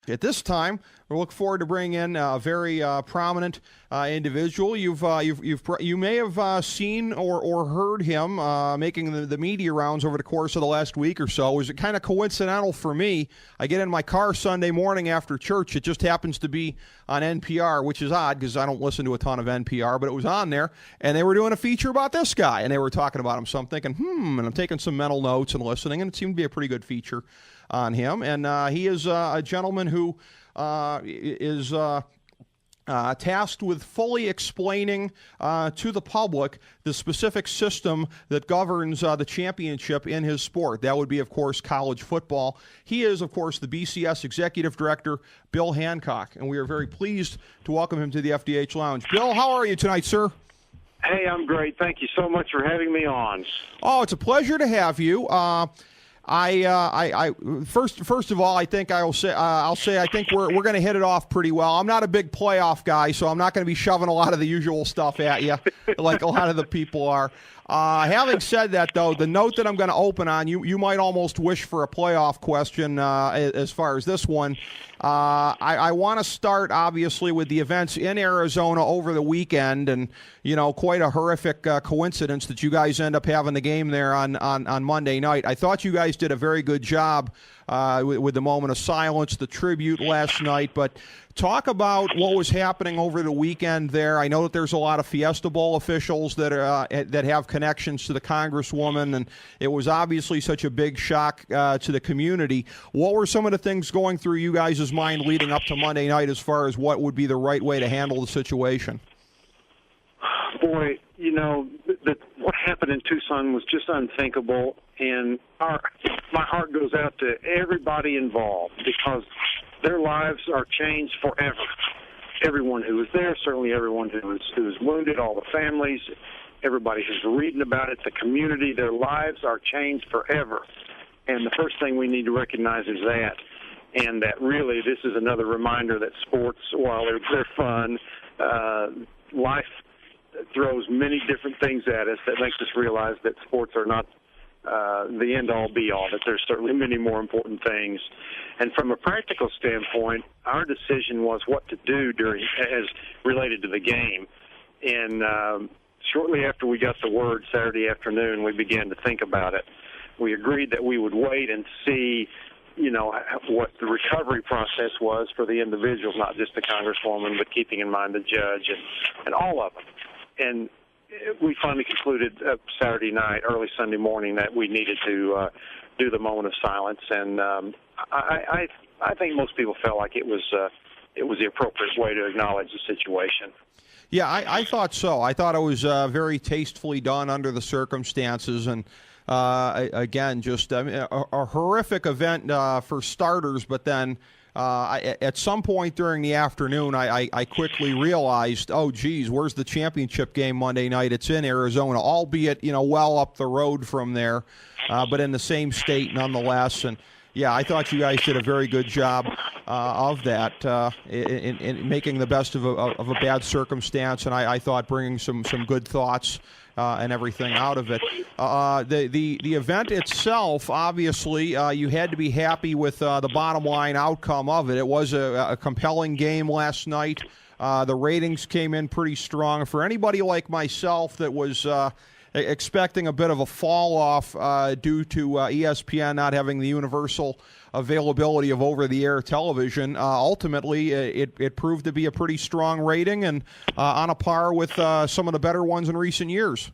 At this time, we look forward to bringing in a very prominent individual. You may have seen or heard him making the media rounds over the course of the last week or so. It was kind of coincidental for me. I get in my car Sunday morning after church. It just happens to be on NPR, which is odd because I don't listen to a ton of NPR, but it was on there, and they were doing a feature about this guy, and they were talking about him. So I'm thinking, and I'm taking some mental notes and listening, and it seemed to be a pretty good feature on him. And he is a gentleman who is tasked with fully explaining to the public the specific system that governs the championship in his sport. That would be, of course, college football. He is, of course, the BCS Executive Director, Bill Hancock, and we are very pleased to welcome him to the FDH Lounge. Bill, how are you tonight, sir? Hey, I'm great. Thank you so much for having me on. Oh, it's a pleasure to have you. First of all, I think I think we're going to hit it off pretty well. I'm not a big playoff guy, so I'm not going to be shoving a lot of the usual stuff at you like a lot of the people are. Having said that, though, the note that I'm going to open on, you might almost wish for a playoff question as far as this one. I want to start, obviously, with the events in Arizona over the weekend, and, quite a horrific coincidence that you guys end up having the game there on Monday night. I thought you guys did a very good job with the moment of silence, the tribute last night, but talk about what was happening over the weekend there. I know that there's a lot of Fiesta Bowl officials that have connections to the Congresswoman, and it was obviously such a big shock to the community. What were some of the things going through you guys' mind leading up to Monday night as far as what would be the right way to handle the situation? Boy, what happened in Tucson was just unthinkable, and my heart goes out to everybody involved because their lives are changed forever. Everyone who was there, certainly everyone who was wounded, all the families, everybody who's reading about it, the community, their lives are changed forever. And the first thing we need to recognize is that, and that really this is another reminder that sports, while they're fun, life throws many different things at us that makes us realize that sports are not the end-all, be-all, that there's certainly many more important things. And from a practical standpoint, our decision was what to do as related to the game. And shortly after we got the word Saturday afternoon, we began to think about it. We agreed that we would wait and see, what the recovery process was for the individuals, not just the Congresswoman, but keeping in mind the judge and all of them. And we finally concluded Saturday night, early Sunday morning, that we needed to do the moment of silence. And I think most people felt like it was the appropriate way to acknowledge the situation. Yeah, I thought so. I thought it was very tastefully done under the circumstances, and again, just a horrific event for starters. But then at some point during the afternoon, I quickly realized, oh, geez, where's the championship game Monday night? It's in Arizona, albeit well up the road from there, but in the same state nonetheless. And yeah, I thought you guys did a very good job of that in making the best of a bad circumstance, and I thought bringing some good thoughts and everything out of it. The event itself, obviously, you had to be happy with the bottom line outcome of it. It was a compelling game last night. The ratings came in pretty strong. For anybody like myself that was expecting a bit of a fall off due to ESPN not having the universal availability of over-the-air television, ultimately it proved to be a pretty strong rating and on a par with some of the better ones in recent years.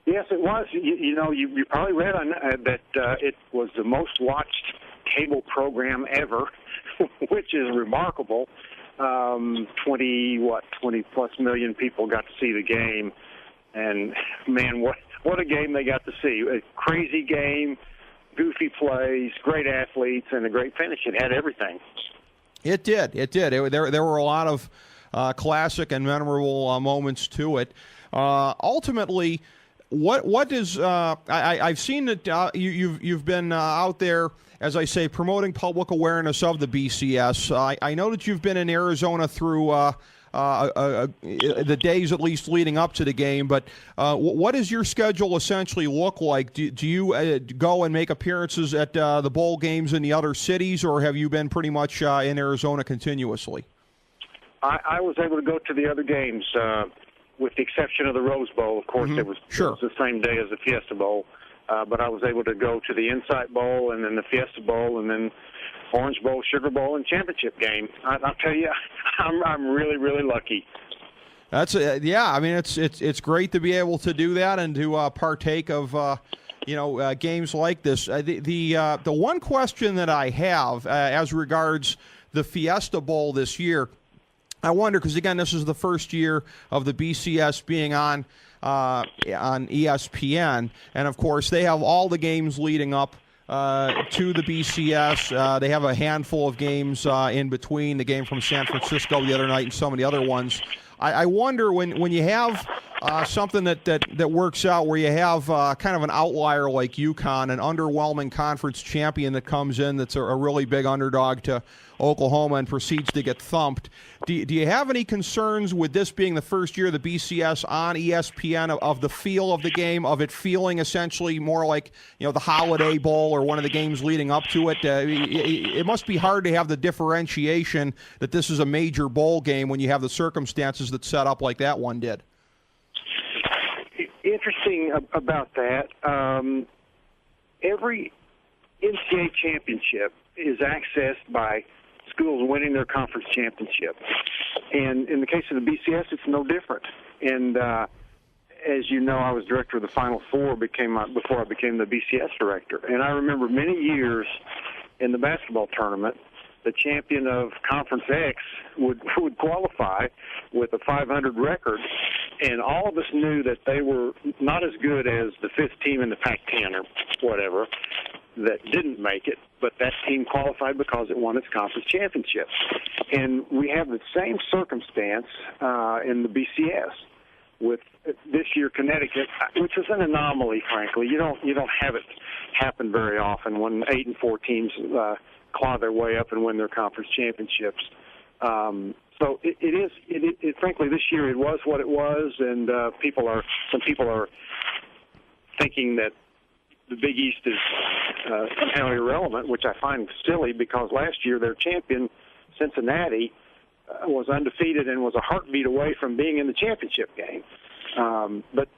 Yes, it was. You probably read on that it was the most watched cable program ever, which is remarkable. 20+ million people got to see the game. And, man, what a game they got to see. A crazy game, goofy plays, great athletes, and a great finish. It had everything. It did. There were a lot of classic and memorable moments to it. Ultimately, what is I've seen that you've been out there, as I say, promoting public awareness of the BCS. I know that you've been in Arizona through the days at least leading up to the game. But what does your schedule essentially look like? Do you go and make appearances at the bowl games in the other cities, or have you been pretty much in Arizona continuously? I was able to go to the other games, with the exception of the Rose Bowl. Of course, it was the same day as the Fiesta Bowl. But I was able to go to the Insight Bowl and then the Fiesta Bowl and then Orange Bowl, Sugar Bowl, and championship game. I'll tell you, I'm really, really lucky. That's yeah. I mean, it's great to be able to do that and to partake of games like this. The one question that I have as regards the Fiesta Bowl this year, I wonder, because again, this is the first year of the BCS being on ESPN, and of course they have all the games leading up to the BCS. They have a handful of games in between, the game from San Francisco the other night and some of the other ones. I wonder when you have something that works out where you have kind of an outlier like UConn, an underwhelming conference champion that comes in that's a really big underdog to Oklahoma and proceeds to get thumped. Do you have any concerns with this being the first year of the BCS on ESPN of the feel of the game, of it feeling essentially more like the Holiday Bowl or one of the games leading up to it? It must be hard to have the differentiation that this is a major bowl game when you have the circumstances that set up like that one did. Interesting about that. Every NCAA championship is accessed by schools winning their conference championship. And in the case of the BCS, it's no different. And as you know, I was director of the Final Four before I became the BCS director. And I remember many years in the basketball tournament, the champion of Conference X would qualify with a 500 record, and all of us knew that they were not as good as the fifth team in the Pac-10 or whatever that didn't make it, but that team qualified because it won its conference championship. And we have the same circumstance in the BCS with this year Connecticut, which is an anomaly, frankly. You don't have it happen very often when 8 and 4 teams claw their way up and win their conference championships. So it is frankly, this year it was what it was, and some people are thinking that the Big East is somehow irrelevant, which I find silly because last year their champion, Cincinnati, was undefeated and was a heartbeat away from being in the championship game. But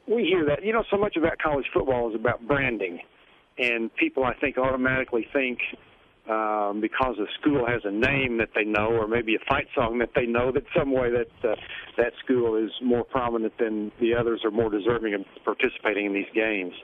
we hear that. So much about college football is about branding, and people, I think, automatically think because a school has a name that they know or maybe a fight song that they know, that some way that school is more prominent than the others or more deserving of participating in these games.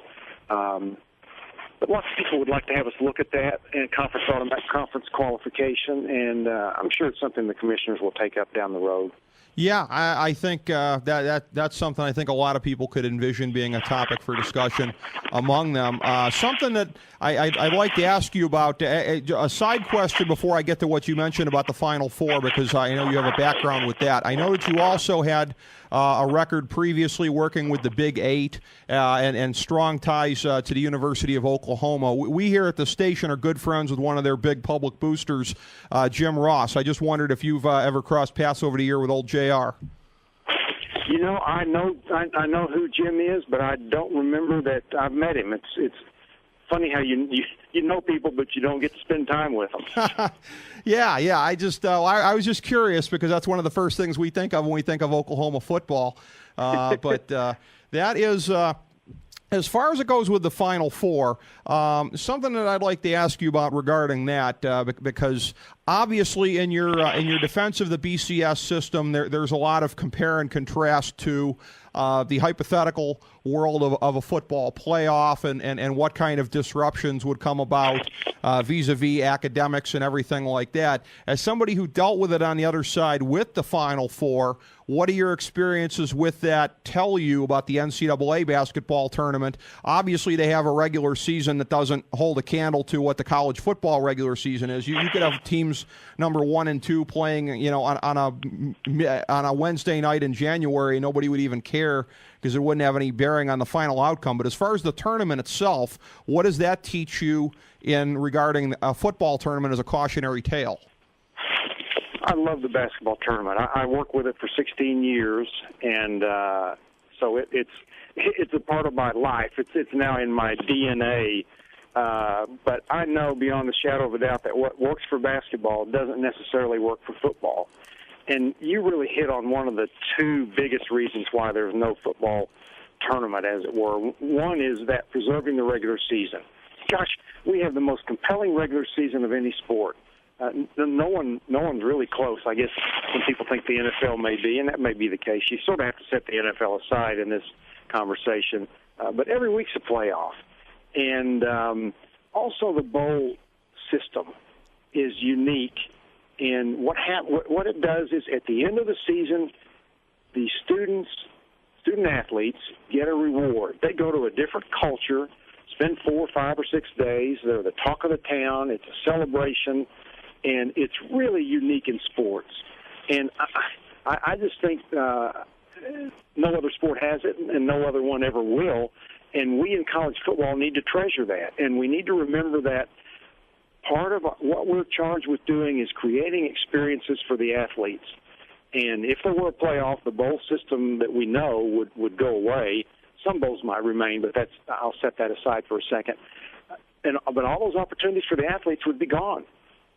But lots of people would like to have us look at that and automatic conference qualification, and I'm sure it's something the commissioners will take up down the road. Yeah, I think that's something I think a lot of people could envision being a topic for discussion among them. Something that I'd like to ask you about, a side question before I get to what you mentioned about the Final Four, because I know you have a background with that. I know that you also had a record previously working with the Big Eight and strong ties to the University of Oklahoma. We here at the station are good friends with one of their big public boosters, Jim Ross. I just wondered if you've ever crossed paths over the year with old JR. I know who Jim is, but I don't remember that I've met him. It's funny how you know people, but you don't get to spend time with them. Yeah. I was just curious because that's one of the first things we think of when we think of Oklahoma football. But that is, as far as it goes with the Final Four, something that I'd like to ask you about regarding that, because obviously in your defense of the BCS system, there's a lot of compare and contrast to the hypothetical world of a football playoff and what kind of disruptions would come about vis-a-vis academics and everything like that. As somebody who dealt with it on the other side with the Final Four, what do your experiences with that tell you about the NCAA basketball tournament? Obviously, they have a regular season that doesn't hold a candle to what the college football regular season is. You could have teams number 1 and 2 playing, on a Wednesday night in January. Nobody would even care because it wouldn't have any bearing on the final outcome. But as far as the tournament itself, what does that teach you in regarding a football tournament as a cautionary tale? I love the basketball tournament. I work with it for 16 years, and so it's a part of my life. It's now in my DNA. But I know beyond the shadow of a doubt that what works for basketball doesn't necessarily work for football. And you really hit on one of the two biggest reasons why there's no football tournament, as it were. One is that preserving the regular season. Gosh, we have the most compelling regular season of any sport. No one's really close, I guess, when people think the NFL may be, and that may be the case. You sort of have to set the NFL aside in this conversation. But every week's a playoff. And also the bowl system is unique. And what it does is at the end of the season, the student athletes get a reward. They go to a different culture, spend 4, 5, or 6 days. They're the talk of the town. It's a celebration, and it's really unique in sports. And I just think no other sport has it, and no other one ever will. And we in college football need to treasure that, and we need to remember that part of what we're charged with doing is creating experiences for the athletes. And if there were a playoff, the bowl system that we know would go away. Some bowls might remain, but I'll set that aside for a second. But all those opportunities for the athletes would be gone.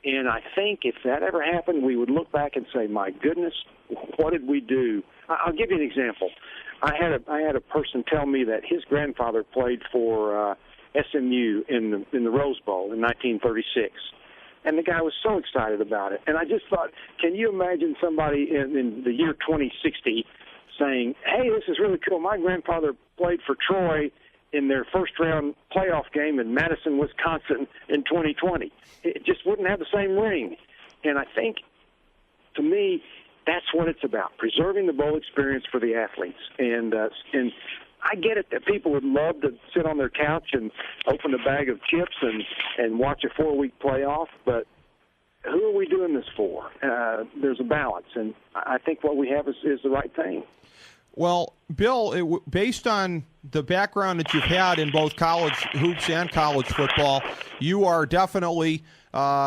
And I think if that ever happened, we would look back and say, my goodness, what did we do? I'll give you an example. I had a person tell me that his grandfather played for SMU in the Rose Bowl in 1936. And the guy was so excited about it. And I just thought, can you imagine somebody in the year 2060 saying, hey, this is really cool. My grandfather played for Troy in their first-round playoff game in Madison, Wisconsin in 2020. It just wouldn't have the same ring. And I think, to me, that's what it's about, preserving the bowl experience for the athletes. And I get it that people would love to sit on their couch and open a bag of chips and watch a 4-week playoff, but who are we doing this for? There's a balance, and I think what we have is the right thing. Well, Bill, based on the background that you've had in both college hoops and college football, you are definitely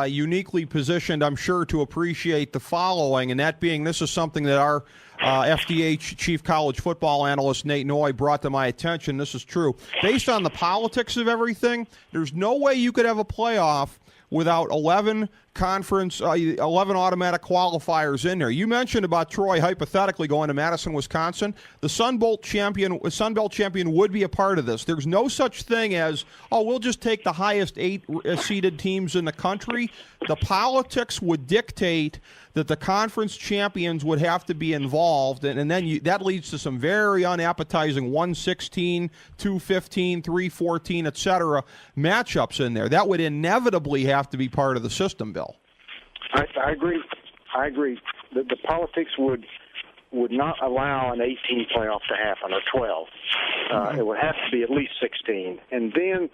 uniquely positioned, I'm sure, to appreciate the following, and that being this is something that our FDH Chief College Football Analyst Nate Noy brought to my attention. This is true. Based on the politics of everything, there's no way you could have a playoff without 11 automatic qualifiers in there. You mentioned about Troy hypothetically going to Madison, Wisconsin. The Sun Belt champion would be a part of this. There's no such thing as, we'll just take the highest 8 seeded teams in the country. The politics would dictate that the conference champions would have to be involved, and then that leads to some very unappetizing 1-16, 2-15, 3-14, etc. matchups in there. That would inevitably have to be part of the system, Bill. I agree. The politics would not allow an 18 playoff to happen, or 12. It would have to be at least 16. And then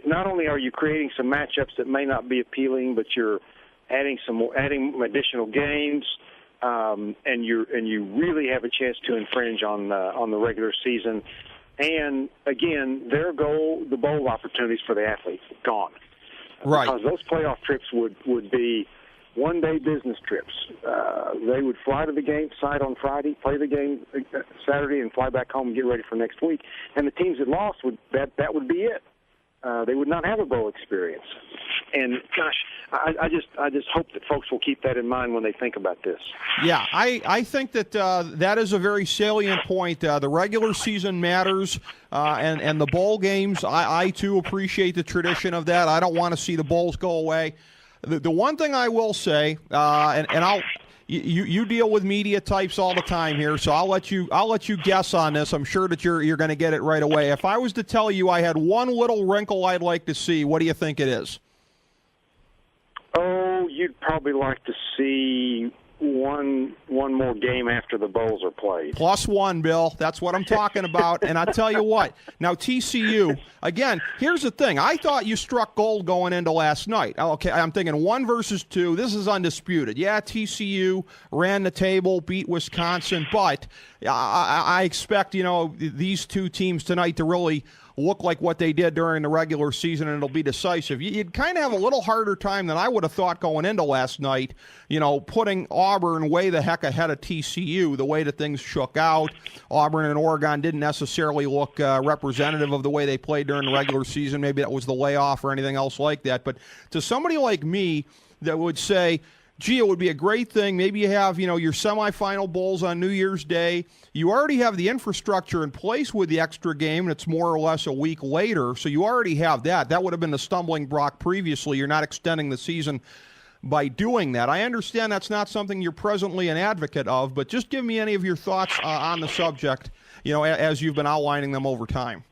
not only are you creating some matchups that may not be appealing, but you're adding additional games, and you really have a chance to infringe on the regular season. And again, their goal, the bowl opportunities for the athletes, gone. Right. Because those playoff trips would be one-day business trips. They would fly to the game site on Friday, play the game Saturday, and fly back home and get ready for next week. And the teams that lost that would be it. They would not have a bowl experience. And gosh, I just hope that folks will keep that in mind when they think about this. Yeah, I think that that is a very salient point. The regular season matters, and the bowl games. I too appreciate the tradition of that. I don't want to see the bowls go away. The one thing I will say, and you deal with media types all the time here, so I'll let you guess on this. I'm sure that you're going to get it right away. If I was to tell you I had one little wrinkle I'd like to see, what do you think it is? Oh, you'd probably like to see one more game after the bowls are played. +1, Bill. That's what I'm talking about. And I tell you what, now TCU, again, here's the thing. I thought you struck gold going into last night. Okay, I'm thinking 1 versus 2. This is undisputed. Yeah, TCU ran the table, beat Wisconsin, but I expect, these two teams tonight to really look like what they did during the regular season, and it'll be decisive. You'd kind of have a little harder time than I would have thought going into last night, putting Auburn way the heck ahead of TCU, the way that things shook out. Auburn and Oregon didn't necessarily look representative of the way they played during the regular season. Maybe that was the layoff or anything else like that. But to somebody like me that would say, gee, it would be a great thing. Maybe you have, your semifinal bowls on New Year's Day. You already have the infrastructure in place with the extra game, and it's more or less a week later, so you already have that. That would have been the stumbling block previously. You're not extending the season by doing that. I understand that's not something you're presently an advocate of, but just give me any of your thoughts on the subject, as you've been outlining them over time.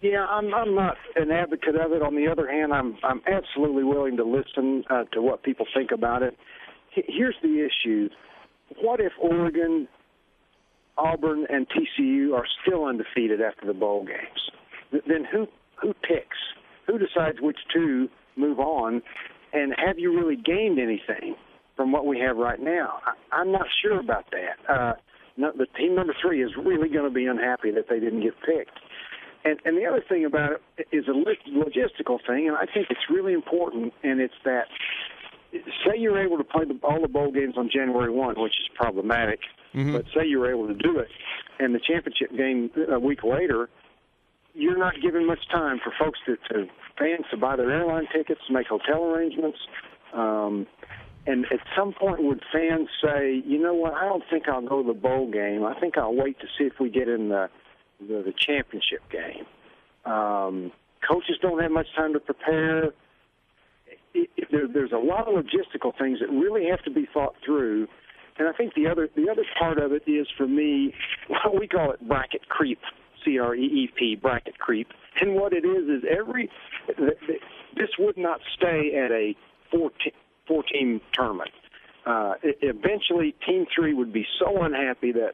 Yeah, I'm not an advocate of it. On the other hand, I'm absolutely willing to listen to what people think about it. Here's the issue. What if Oregon, Auburn, and TCU are still undefeated after the bowl games? Then who picks? Who decides which two move on? And have you really gained anything from what we have right now? I'm not sure about that. The team number 3 is really going to be unhappy that they didn't get picked. And the other thing about it is a logistical thing, and I think it's really important, and it's that, say you're able to play all the bowl games on January 1, which is problematic, but say you were able to do it, and the championship game a week later, you're not giving much time for folks fans to buy their airline tickets, make hotel arrangements, and at some point would fans say, you know what, I don't think I'll go to the bowl game. I think I'll wait to see if we get in the championship game. Coaches don't have much time to prepare. There's a lot of logistical things that really have to be thought through. And I think the other part of it is, for me, we call it bracket creep, CREEP, bracket creep. And what it is this would not stay at a four-team tournament. Eventually, Team 3 would be so unhappy that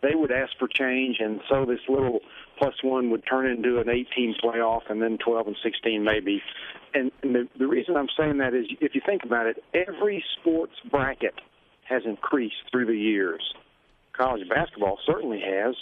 they would ask for change, and so this little +1 would turn into an 8-team playoff, and then 12 and 16 maybe. And the reason I'm saying that is, if you think about it, every sports bracket has increased through the years. College basketball certainly has.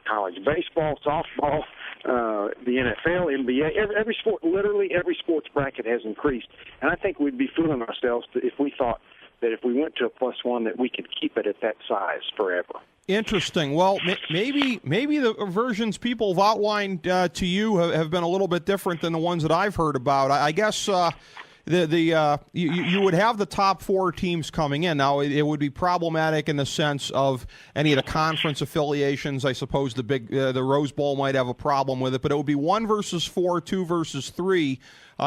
College baseball, softball, the NFL, NBA, every sport, literally every sports bracket has increased. And I think we'd be fooling ourselves if we thought that if we went to a +1 that we could keep it at that size forever. Interesting. Well, maybe the versions people have outlined to you have been a little bit different than the ones that I've heard about. I guess you would have the top 4 teams coming in. Now, it would be problematic in the sense of any of the conference affiliations. I suppose the Rose Bowl might have a problem with it, but it would be 1 versus 4, 2 versus 3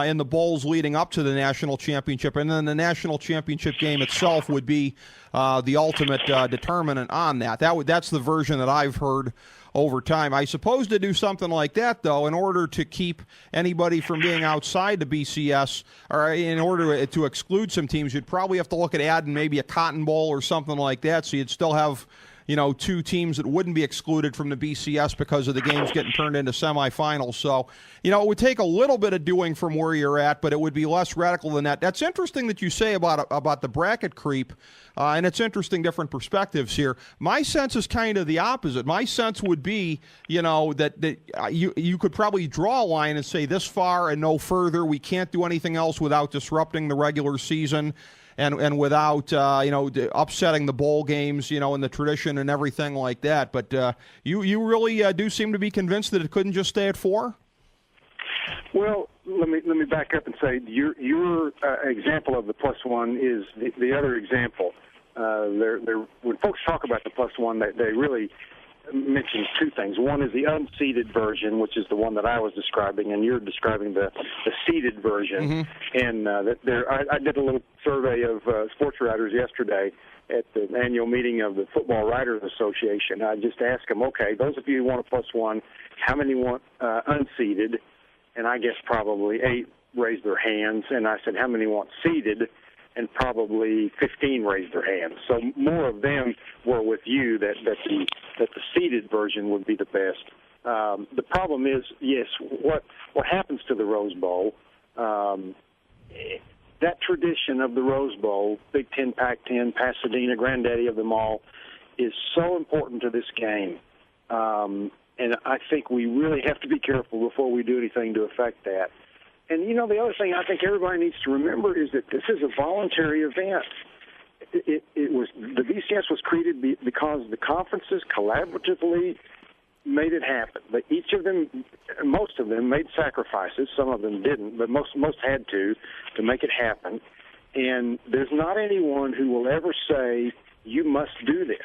in the bowls leading up to the national championship, and then the national championship game itself would be the ultimate determinant on that. That's the version that I've heard over time. I suppose to do something like that, though, in order to keep anybody from being outside the BCS, or in order to exclude some teams, you'd probably have to look at adding maybe a Cotton Bowl or something like that, so you'd still have 2 teams that wouldn't be excluded from the BCS because of the games getting turned into semifinals. So, it would take a little bit of doing from where you're at, but it would be less radical than that. That's interesting that you say about the bracket creep, and it's interesting different perspectives here. My sense is kind of the opposite. My sense would be, that you could probably draw a line and say this far and no further. We can't do anything else without disrupting the regular season. And without, upsetting the bowl games, and the tradition and everything like that. But you really do seem to be convinced that it couldn't just stay at 4? Well, let me back up and say your example of the +1 is the other example. When folks talk about the +1, they really mention 2 things. One is the unseeded version, which is the one that I was describing, and you're describing the seeded version. And I did a little survey of sports writers yesterday at the annual meeting of the Football Writers Association. I just asked them, okay, those of you who want a +1, how many want unseeded? And I guess probably 8 raised their hands. And I said, how many want seeded? And probably 15 raised their hands. So more of them were with you that the seeded version would be the best. The problem is, yes, what happens to the Rose Bowl, that tradition of the Rose Bowl, Big Ten, Pac-10, Pasadena, granddaddy of them all, is so important to this game. And And I think we really have to be careful before we do anything to affect that. And, the other thing I think everybody needs to remember is that this is a voluntary event. It was the BCS was created because the conferences collaboratively made it happen. But most of them made sacrifices. Some of them didn't, but most had to make it happen. And there's not anyone who will ever say, you must do this.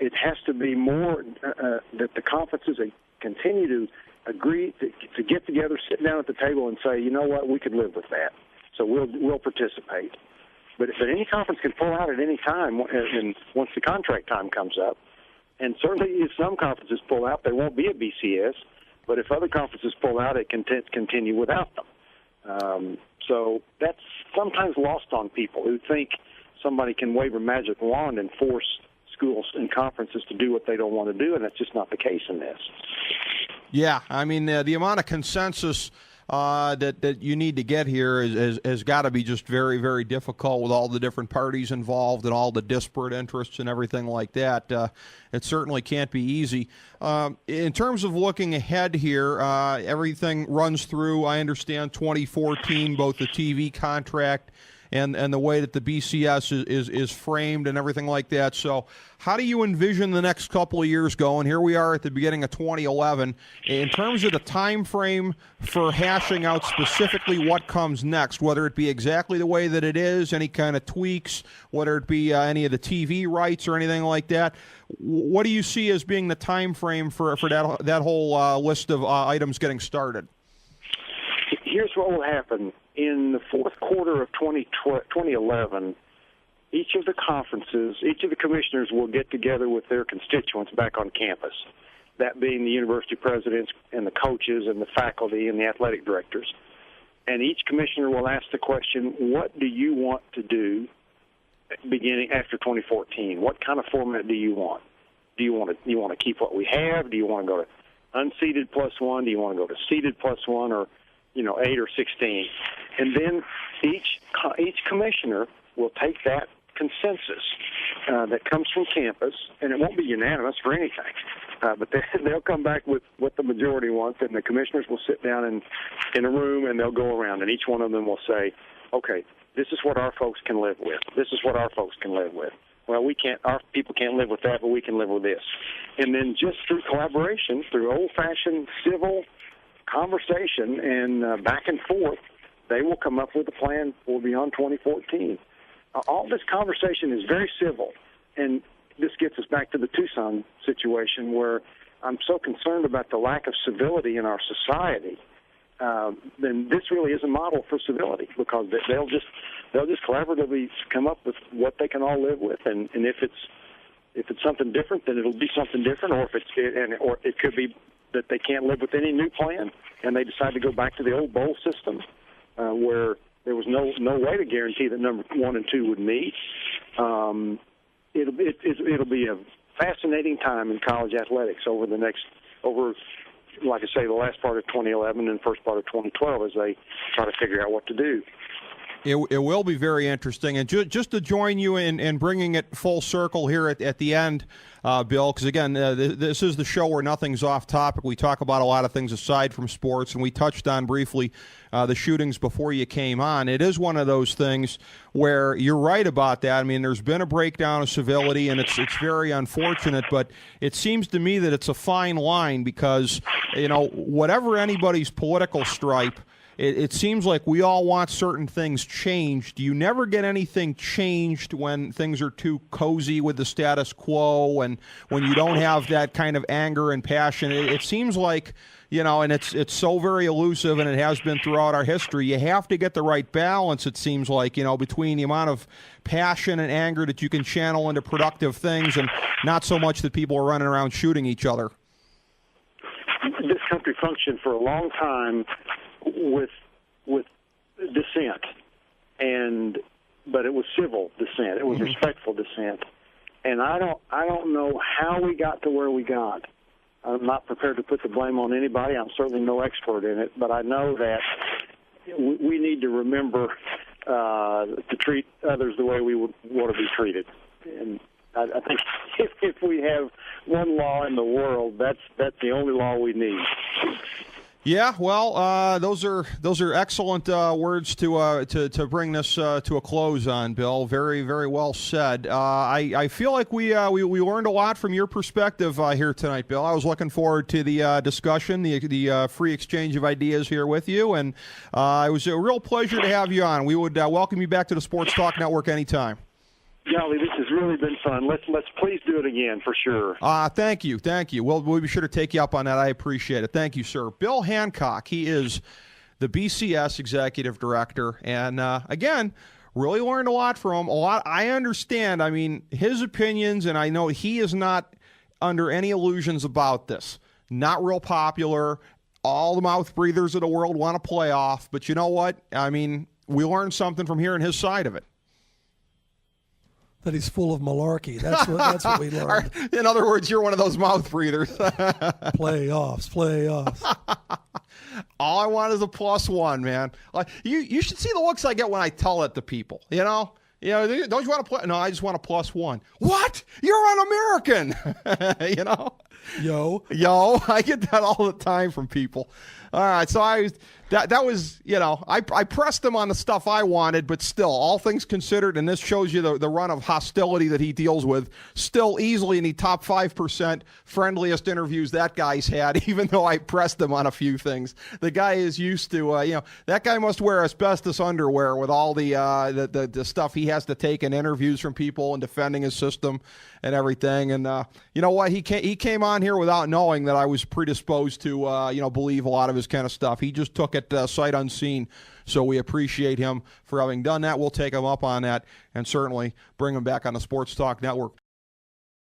It has to be more that the conferences continue to agree to get together, sit down at the table, and say, you know what, we could live with that. So we'll participate. But any conference can pull out at any time, and once the contract time comes up. And certainly, if some conferences pull out, there won't be a BCS. But if other conferences pull out, it can continue without them. So that's sometimes lost on people who think somebody can wave a magic wand and force schools and conferences to do what they don't want to do, and that's just not the case in this. Yeah, I mean, the amount of consensus that you need to get here has got to be just very, very difficult with all the different parties involved and all the disparate interests and everything like that. It certainly can't be easy. In terms of looking ahead here, everything runs through, I understand, 2014, both the TV contract and the way that the BCS is framed and everything like that. So how do you envision the next couple of years going? Here we are at the beginning of 2011. In terms of the time frame for hashing out specifically what comes next, whether it be exactly the way that it is, any kind of tweaks, whether it be any of the TV rights or anything like that, what do you see as being the time frame for that whole list of items getting started? Here's what will happen. In the fourth quarter of 2011, each of the conferences, each of the commissioners will get together with their constituents back on campus, that being the university presidents and the coaches and the faculty and the athletic directors. And each commissioner will ask the question, what do you want to do beginning after 2014? What kind of format do you want? Do you want to keep what we have? Do you want to go to unseeded +1? Do you want to go to seeded +1, or 8 or 16? And then each commissioner will take that consensus that comes from campus, and it won't be unanimous for anything, but they'll come back with what the majority wants, and the commissioners will sit down in a room, and they'll go around, and each one of them will say, okay, this is what our folks can live with. This is what our folks can live with. Well, our people can't live with that, but we can live with this. And then just through collaboration, through old-fashioned civil conversation and back and forth, they will come up with a plan for beyond 2014. All this conversation is very civil, and this gets us back to the Tucson situation, where I'm so concerned about the lack of civility in our society. Then this really is a model for civility, because they'll just collaboratively come up with what they can all live with, and if it's something different, then it'll be something different, or it could be that they can't live with any new plan, and they decide to go back to the old bowl system, where there was no way to guarantee that number 1 and 2 would meet. It'll be a fascinating time in college athletics over, like I say, the last part of 2011 and first part of 2012 as they try to figure out what to do. It will be very interesting. And just to join you in bringing it full circle here at the end, Bill, because, again, this is the show where nothing's off topic. We talk about a lot of things aside from sports, and we touched on briefly the shootings before you came on. It is one of those things where you're right about that. I mean, there's been a breakdown of civility, and it's very unfortunate, but it seems to me that it's a fine line because, whatever anybody's political stripe, it seems like we all want certain things changed. You never get anything changed when things are too cozy with the status quo and when you don't have that kind of anger and passion. It seems like, and it's so very elusive, and it has been throughout our history. You have to get the right balance, it seems like, between the amount of passion and anger that you can channel into productive things and not so much that people are running around shooting each other. This country functioned for a long time with dissent, but it was civil dissent. It was respectful dissent, and I don't know how we got to where we got. I'm not prepared to put the blame on anybody. I'm certainly no expert in it, but I know that we need to remember to treat others the way we would want to be treated. And I think if we have one law in the world, that's the only law we need. Yeah, well, those are excellent words to bring this to a close on, Bill. Very, very well said. I feel like we learned a lot from your perspective here tonight, Bill. I was looking forward to the discussion, the free exchange of ideas here with you, and it was a real pleasure to have you on. We would welcome you back to the Sports Talk Network anytime. Golly, this has really been fun. Let's please do it again for sure. Thank you. We'll be sure to take you up on that. I appreciate it. Thank you, sir. Bill Hancock, he is the BCS Executive Director, and again, really learned a lot from him. I understand. I mean, his opinions, and I know he is not under any illusions about this. Not real popular. All the mouth breathers of the world want to play off, but you know what? I mean, we learned something from hearing his side of it. That he's full of malarkey. That's what we learned. In other words, you're one of those mouth breathers. Playoffs. All I want is a +1, man. Like you should see the looks I get when I tell it to people. You know, don't you want to play? No, I just want a +1. What? You're un-American. You know. Yo, I get that all the time from people. All right, so that was, I pressed him on the stuff I wanted, but still, all things considered, and this shows you the run of hostility that he deals with, still easily in the top 5% friendliest interviews that guy's had, even though I pressed him on a few things. The guy is used to, that guy must wear asbestos underwear with all the stuff he has to take in interviews from people and defending his system and everything. And you know what? He came on here without knowing that I was predisposed to, believe a lot of his kind of stuff. He just took it sight unseen. So we appreciate him for having done that. We'll take him up on that and certainly bring him back on the Sports Talk Network.